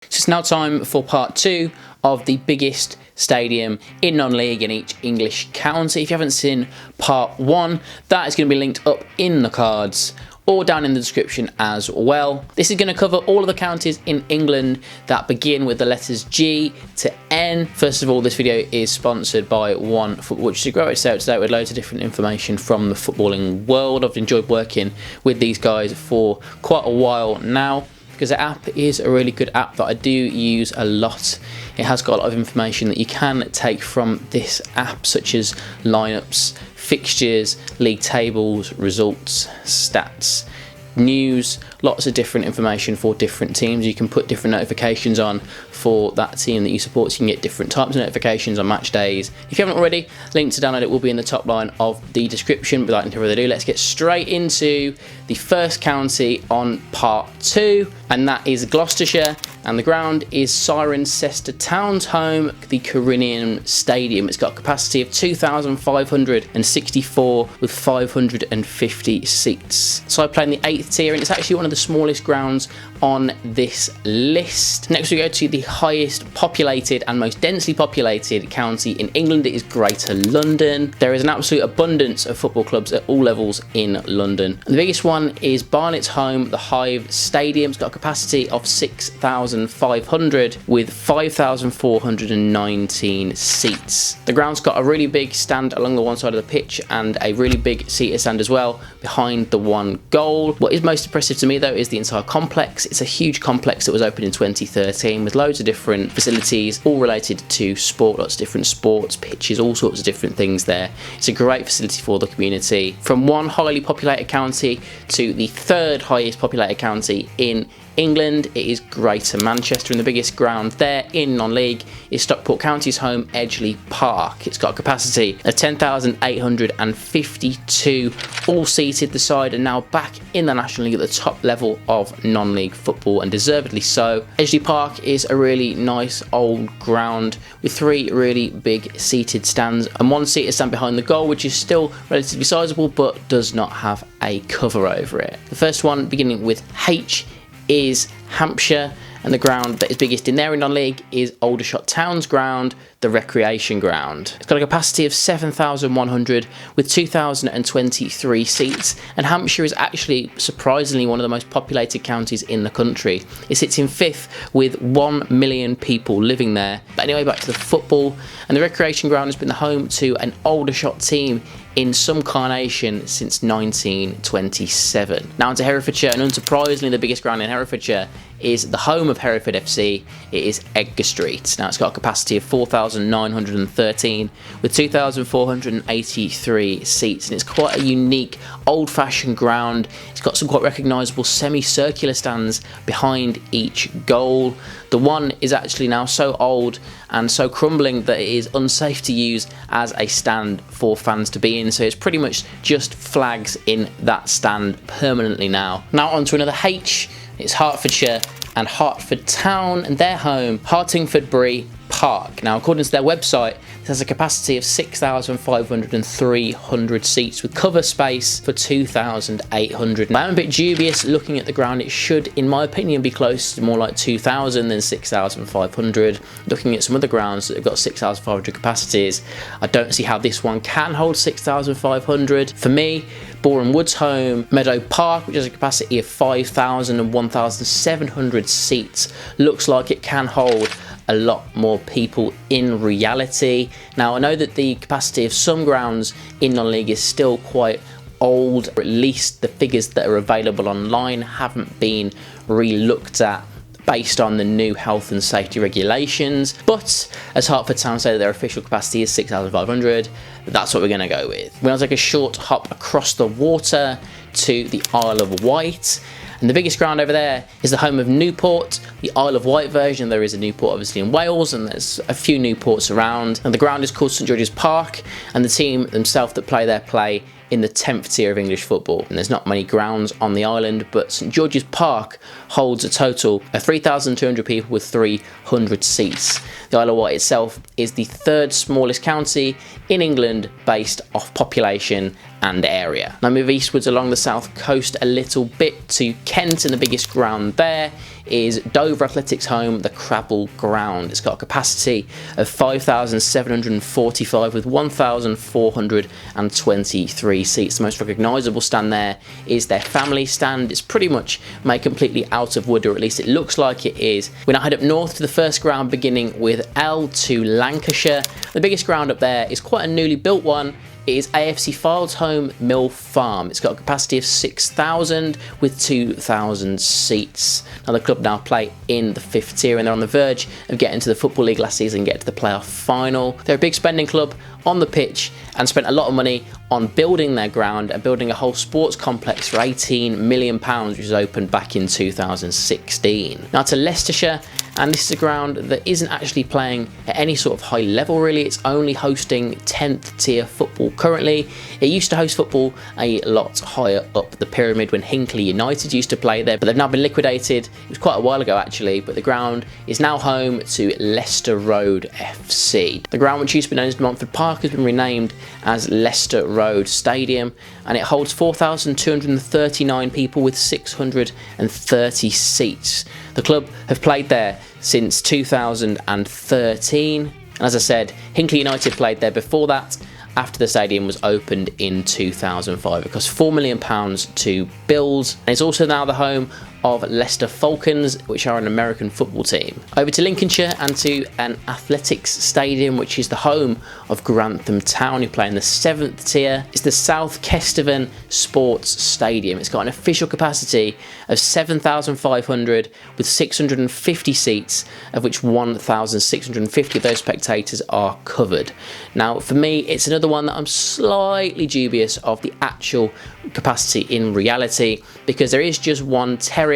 So it's now time for part 2 of the biggest stadium in non-league in each English county. If you haven't seen part 1, that is going to be linked up in the cards or down in the description as well. This is going to cover all of the counties in England that begin with the letters G to N. First of all, this video is sponsored by OneFootball, which is a great way to stay up to date with loads of different information from the footballing world. I've enjoyed working with these guys for quite a while now, because the app is a really good app that I do use a lot. It has got a lot of information that you can take from this app, such as lineups, fixtures, league tables, results, stats, news, lots of different information for different teams. You can put different notifications on for that team that you support, so you can get different types of notifications on match days. If you haven't already, link to download it will be in the top line of the description. Without any further ado, let's get straight into the first county on part 2, and that is Gloucestershire, and the ground is Cirencester Town's home, the Corinium Stadium. It's got a capacity of 2,564 with 550 seats. So I play in the 8th tier, and it's actually one of the smallest grounds on this list. Next we go to the highest populated and most densely populated county in England. It is Greater London. There is an absolute abundance of football clubs at all levels in London. And the biggest one is Barnet's home, the Hive Stadium. It's got a capacity of 6,500 with 5,419 seats. The ground's got a really big stand along the one side of the pitch and a really big seated stand as well behind the one goal. What is most impressive to me though is the entire complex. It's a huge complex that was opened in 2013 with loads of different facilities, all related to sport, lots of different sports, pitches, all sorts of different things there. It's a great facility for the community. From one highly populated county to the 3rd highest populated county in England, it is Greater Manchester, and the biggest ground there in non-league is Stockport County's home, Edgeley Park. It's got a capacity of 10,852, all seated. The side are now back in the National League at the top level of non-league football, and deservedly so. Edgeley Park is a really nice old ground with 3 really big seated stands and 1 seated stand behind the goal, which is still relatively sizable but does not have a cover over it. The first one, beginning with H, is Hampshire, and the ground that is biggest in there in non-league is Aldershot Town's ground, the Recreation Ground. It's got a capacity of 7,100 with 2,023 seats, and Hampshire is actually surprisingly one of the most populated counties in the country. It sits in 5th with 1 million people living there. But anyway, back to the football, and the Recreation Ground has been the home to an Aldershot team in some carnation since 1927. Now into Herefordshire, and unsurprisingly the biggest ground in Herefordshire is the home of Hereford FC. It is Edgar Street. Now it's got a capacity of 4,913 with 2,483 seats, and it's quite a unique old-fashioned ground. It's got some quite recognisable semicircular stands behind each goal. The one is actually now so old and so crumbling that it is unsafe to use as a stand for fans to be in, so it's pretty much just flags in that stand permanently now. Now on to another H. It's Hertfordshire and Hertford Town and their home, Hartingford-Bury Park. Now, according to their website, it has a capacity of 6,500 seats with cover space for 2,800. I'm a bit dubious looking at the ground. It should, in my opinion, be close to more like 2,000 than 6,500. Looking at some other grounds that have got 6,500 capacities, I don't see how this one can hold 6,500. For me, Boreham Wood's home, Meadow Park, which has a capacity of 5,000 and 1,700 seats, looks like it can hold a lot more people in reality. Now, I know that the capacity of some grounds in non-league is still quite old, or at least the figures that are available online haven't been re-looked at based on the new health and safety regulations, but as Hertford Town say that their official capacity is 6,500, that's what we're going to go with. We're going to take a short hop across the water to the Isle of Wight, and the biggest ground over there is the home of Newport, the Isle of Wight version. There is a Newport obviously in Wales, and there's a few Newports around, and the ground is called St George's Park, and the team themselves that play there play in the 10th tier of English football. And there's not many grounds on the island, but St George's Park holds a total of 3,200 people with 300 seats. The Isle of Wight itself is the 3rd smallest county in England based off population and area. Now move eastwards along the south coast a little bit to Kent, and the biggest ground there is Dover Athletics home, the Crabble Ground. It's got a capacity of 5,745 with 1,423 seats. The most recognisable stand there is their family stand. It's pretty much made completely out of wood, or at least it looks like it is. We now head up north to the first ground, beginning with L2 Lancashire. The biggest ground up there is quite a newly built one. It is AFC Fylde's home, Mill Farm. It's got a capacity of 6,000 with 2,000 seats. Now the club now play in the 5th tier, and they're on the verge of getting to the Football League last season and get to the playoff final. They're a big spending club on the pitch and spent a lot of money on building their ground and building a whole sports complex for £18 million, which was opened back in 2016. Now to Leicestershire, and this is a ground that isn't actually playing at any sort of high level really. It's only hosting 10th tier football currently. It used to host football a lot higher up the pyramid when Hinckley United used to play there, but they've now been liquidated. It was quite a while ago actually, but the ground is now home to Leicester Road FC. The ground, which used to be known as Montford Park, has been renamed as Leicester Road Stadium, and it holds 4,239 people with 630 seats. The club have played there since 2013, and as I said, Hinckley United played there before that, after the stadium was opened in 2005. It cost £4 million to build, and it's also now the home of Leicester Falcons, which are an American football team. Over to Lincolnshire and to an athletics stadium, which is the home of Grantham Town, who play in the 7th tier. It's the South Kesteven Sports Stadium. It's got an official capacity of 7,500 with 650 seats, of which 1,650 of those spectators are covered. Now, for me, it's another one that I'm slightly dubious of the actual capacity in reality, because there is just one terrace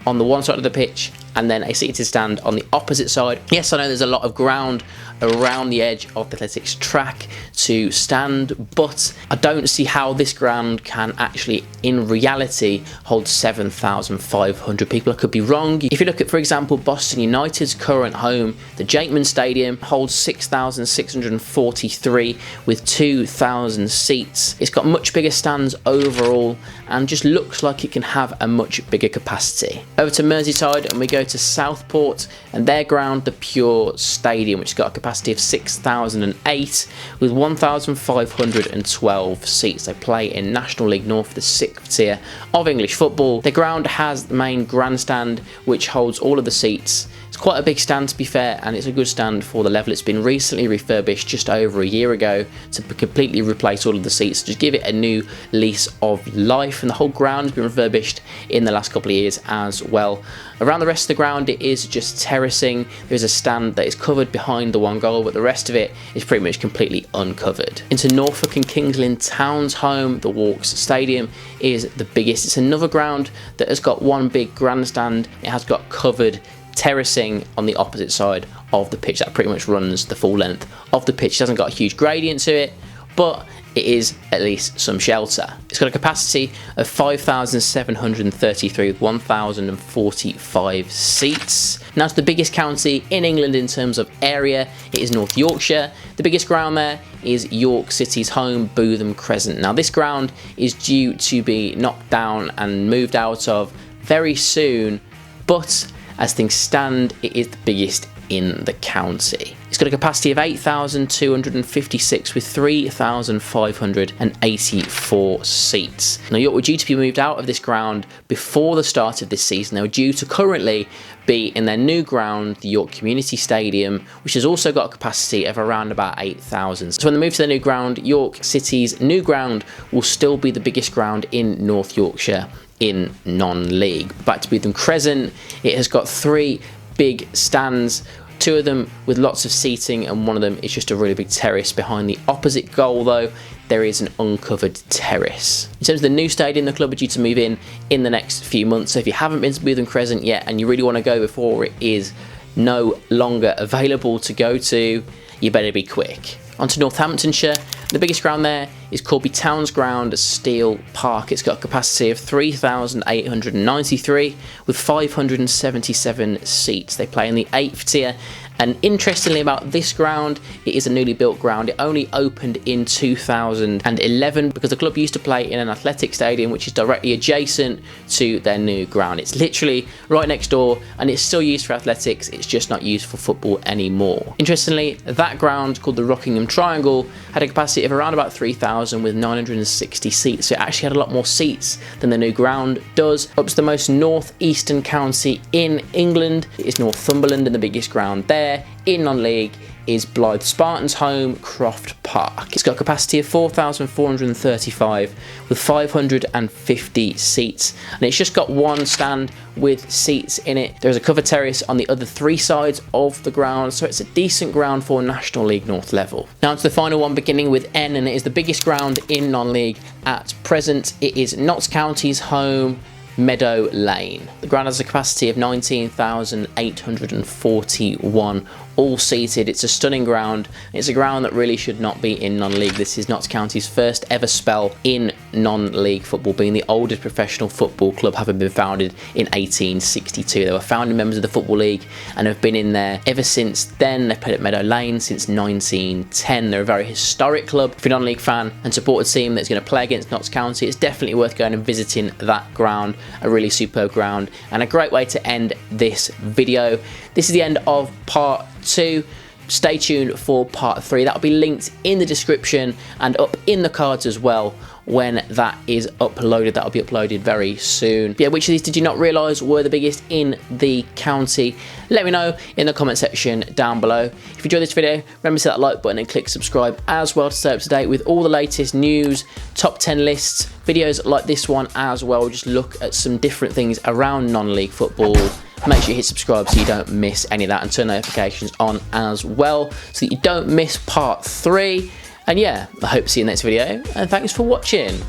on the one side of the pitch and then a seated stand on the opposite side. Yes, I know there's a lot of ground around the edge of the athletics track to stand, but I don't see how this ground can actually in reality hold 7,500 people. I could be wrong. If you look at, for example, Boston United's current home, the Jakeman Stadium holds 6,643 with 2,000 seats. It's got much bigger stands overall and just looks like it can have a much bigger capacity. Over to Merseyside and we go to Southport and their ground, the Pure Stadium, which has got a capacity of 6,008 with 1,512 seats. They play in National League North, the 6th tier of English football. The ground has the main grandstand, which holds all of the seats. It's quite a big stand, to be fair, and it's a good stand for the level. It's been recently refurbished just over a year ago to completely replace all of the seats, just give it a new lease of life, and the whole ground has been refurbished in the last couple of years as well. Around the rest of the ground, it is just terracing. There's a stand that is covered behind the one goal, but the rest of it is pretty much completely uncovered. Into Norfolk and Kings Lynn Town's home, the Walks Stadium is the biggest. It's another ground that has got one big grandstand. It has got covered terracing on the opposite side of the pitch that pretty much runs the full length of the pitch. It hasn't got a huge gradient to it, but it is at least some shelter. It's got a capacity of 5,733 with 1,045 seats. Now to the biggest county in England in terms of area, it is North Yorkshire. The biggest ground there is York City's home, Bootham Crescent. Now this ground is due to be knocked down and moved out of very soon, but as things stand, it is the biggest in the county. It's got a capacity of 8,256 with 3,584 seats. Now York were due to be moved out of this ground before the start of this season. They were due to currently be in their new ground, the York Community Stadium, which has also got a capacity of around about 8,000. So when they move to their new ground, York City's new ground will still be the biggest ground in North Yorkshire in non-league. Back to Bootham Crescent, it has got 3 big stands, 2 of them with lots of seating and one of them is just a really big terrace. Behind the opposite goal though, there is an uncovered terrace. In terms of the new stadium, the club are due to move in the next few months, so if you haven't been to Bootham Crescent yet and you really want to go before it is no longer available to go to, you better be quick. On to Northamptonshire. The biggest ground there is Corby Town's ground at Steel Park. It's got a capacity of 3,893 with 577 seats. They play in the 8th tier And interestingly about this ground, it is a newly built ground. It only opened in 2011 because the club used to play in an athletic stadium which is directly adjacent to their new ground. It's literally right next door and it's still used for athletics, it's just not used for football anymore. Interestingly, that ground, called the Rockingham Triangle, had a capacity of around about 3,000 with 960 seats, so it actually had a lot more seats than the new ground does. Up to the most northeastern county in England is Northumberland, and the biggest ground there in non-league is Blythe Spartans' home, Croft Park. It's got a capacity of 4,435 with 550 seats, and it's just got one stand with seats in it. There's a covered terrace on the other 3 sides of the ground, so it's a decent ground for National League North level. Now to the final one, beginning with N, and it is the biggest ground in non-league at present. It is Notts County's home, Meadow Lane. The ground has a capacity of 19,841 all seated. It's a stunning ground. It's a ground that really should not be in non-league. This is Notts County's first ever spell in non-league football, being the oldest professional football club, having been founded in 1862. They were founding members of the Football League and have been in there ever since then. They've played at Meadow Lane since 1910. They're a very historic club. If you're a non-league fan and support a team that's going to play against Notts County, it's definitely worth going and visiting that ground. A really superb ground and a great way to end this video. This is the end of part 2. Stay tuned for part 3. That'll be linked in the description and up in the cards as well when that is uploaded. That'll be uploaded very soon. Yeah, which of these did you not realise were the biggest in the county? Let me know in the comment section down below. If you enjoyed this video, remember to hit that like button and click subscribe as well to stay up to date with all the latest news, top 10 lists, videos like this one as well. Just look at some different things around non-league football. Make sure you hit subscribe so you don't miss any of that, and turn notifications on as well so that you don't miss part 3. And yeah, I hope to see you in the next video, and thanks for watching.